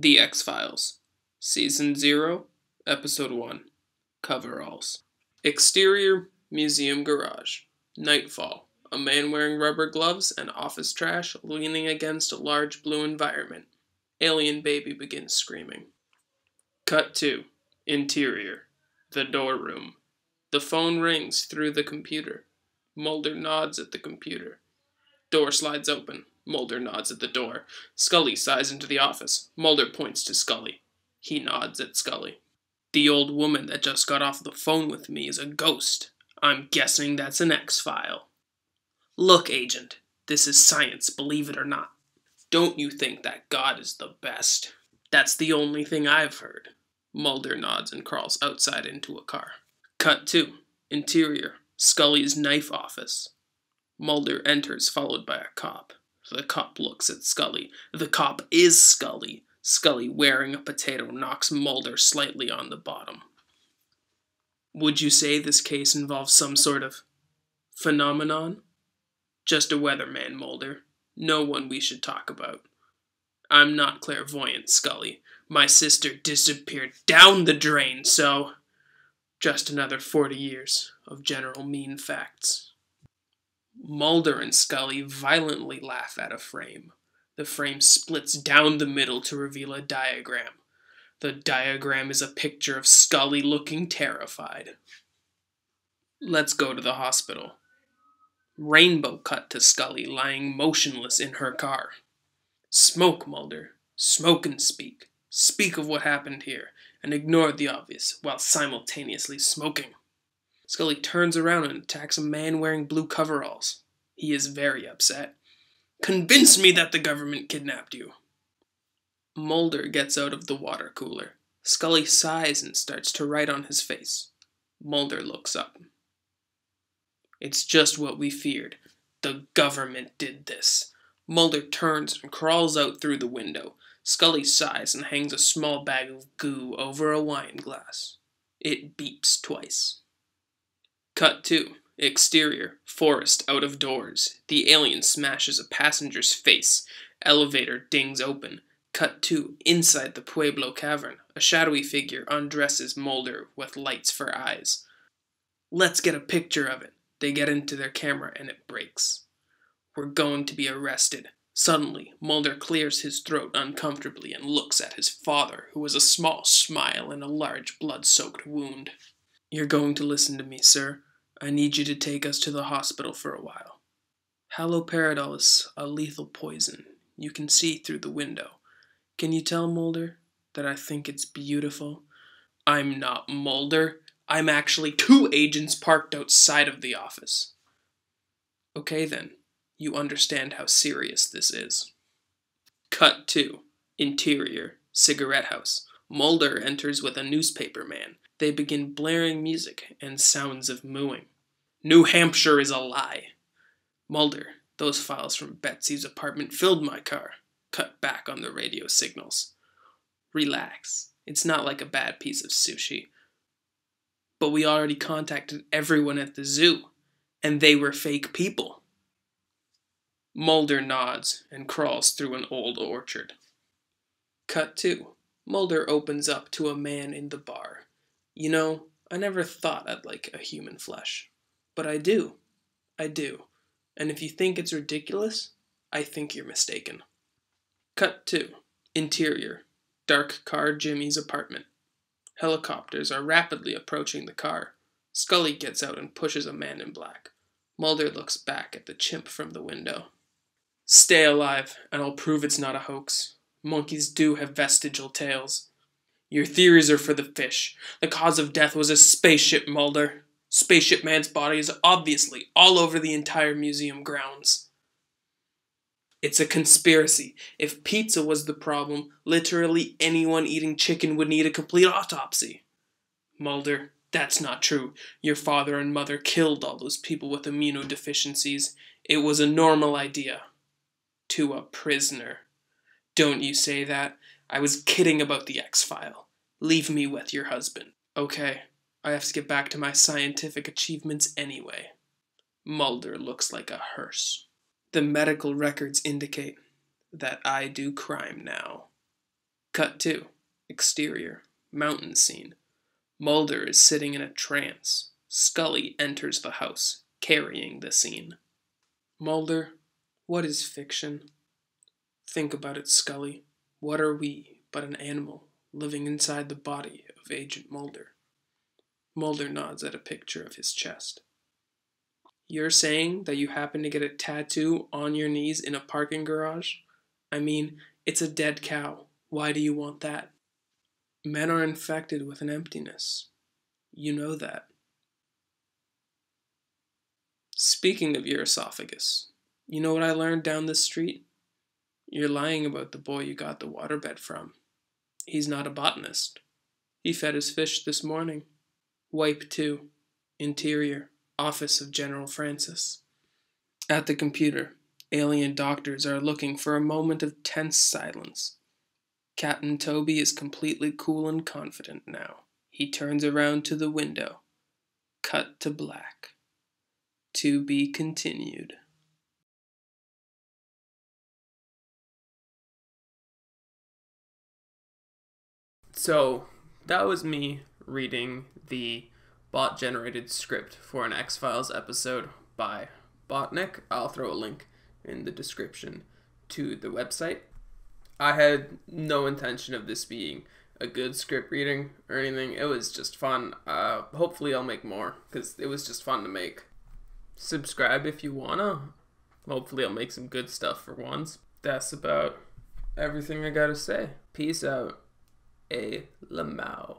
The X-Files, Season 0, Episode 1, Coveralls. Exterior, museum garage. Nightfall. A man wearing rubber gloves and office trash leaning against a large blue environment. Alien baby begins screaming. Cut 2. Interior. The door room. The phone rings through the computer. Mulder nods at the computer. Door slides open. Mulder nods at the door. Scully sighs into the office. Mulder points to Scully. He nods at Scully. The old woman that just got off the phone with me is a ghost. I'm guessing that's an X-File. Look, Agent, this is science, believe it or not. Don't you think that God is the best? That's the only thing I've heard. Mulder nods and crawls outside into a car. Cut 2. Interior. Scully's knife office. Mulder enters, followed by a cop. The cop looks at Scully. The cop is Scully. Scully, wearing a potato, knocks Mulder slightly on the bottom. Would you say this case involves some sort of phenomenon? Just a weatherman, Mulder. No one we should talk about. I'm not clairvoyant, Scully. My sister disappeared down the drain, so... just another 40 years of general mean facts. Mulder and Scully violently laugh at a frame. The frame splits down the middle to reveal a diagram. The diagram is a picture of Scully looking terrified. Let's go to the hospital. Rainbow cut to Scully lying motionless in her car. Smoke, Mulder. Smoke and speak. Speak of what happened here, and ignore the obvious, while simultaneously smoking. Scully turns around and attacks a man wearing blue coveralls. He is very upset. Convince me that the government kidnapped you. Mulder gets out of the water cooler. Scully sighs and starts to write on his face. Mulder looks up. It's just what we feared. The government did this. Mulder turns and crawls out through the window. Scully sighs and hangs a small bag of goo over a wine glass. It beeps twice. Cut 2. Exterior. Forest out of doors. The alien smashes a passenger's face. Elevator dings open. Cut 2. Inside the Pueblo Cavern. A shadowy figure undresses Mulder with lights for eyes. Let's get a picture of it. They get into their camera and it breaks. We're going to be arrested. Suddenly, Mulder clears his throat uncomfortably and looks at his father, who has a small smile and a large blood-soaked wound. You're going to listen to me, sir. I need you to take us to the hospital for a while. Haloperidol is a lethal poison. You can see through the window. Can you tell Mulder that I think it's beautiful? I'm not Mulder. I'm actually 2 agents parked outside of the office. Okay then. You understand how serious this is. Cut 2. Interior. Cigarette house. Mulder enters with a newspaper man. They begin blaring music and sounds of mooing. New Hampshire is a lie. Mulder, those files from Betsy's apartment filled my car. Cut back on the radio signals. Relax. It's not like a bad piece of sushi. But we already contacted everyone at the zoo, and they were fake people. Mulder nods and crawls through an old orchard. Cut 2. Mulder opens up to a man in the bar. You know, I never thought I'd like a human flesh. But I do. I do. And if you think it's ridiculous, I think you're mistaken. Cut 2. Interior. Dark car Jimmy's apartment. Helicopters are rapidly approaching the car. Scully gets out and pushes a man in black. Mulder looks back at the chimp from the window. Stay alive, and I'll prove it's not a hoax. Monkeys do have vestigial tails. Your theories are for the fish. The cause of death was a spaceship, Mulder. Spaceship Man's body is obviously all over the entire museum grounds. It's a conspiracy. If pizza was the problem, literally anyone eating chicken would need a complete autopsy. Mulder, that's not true. Your father and mother killed all those people with immunodeficiencies. It was a normal idea. To a prisoner. Don't you say that. I was kidding about the X-File. Leave me with your husband. Okay, I have to get back to my scientific achievements anyway. Mulder looks like a hearse. The medical records indicate that I do crime now. Cut 2. Exterior. Mountain scene. Mulder is sitting in a trance. Scully enters the house, carrying the scene. Mulder, what is fiction? Think about it, Scully. What are we but an animal living inside the body of Agent Mulder? Mulder nods at a picture of his chest. You're saying that you happen to get a tattoo on your knees in a parking garage? I mean, it's a dead cow. Why do you want that? Men are infected with an emptiness. You know that. Speaking of your esophagus, you know what I learned down this street? You're lying about the boy you got the waterbed from. He's not a botanist. He fed his fish this morning. Wipe 2. Interior. Office of General Francis. At the computer, alien doctors are looking for a moment of tense silence. Captain Toby is completely cool and confident now. He turns around to the window. Cut to black. To be continued. So, that was me reading the bot-generated script for an X-Files episode by Botnik. I'll throw a link in the description to the website. I had no intention of this being a good script reading or anything. It was just fun. Hopefully I'll make more, because it was just fun to make. Subscribe if you wanna. Hopefully I'll make some good stuff for once. That's about everything I gotta say. Peace out. A Lamau.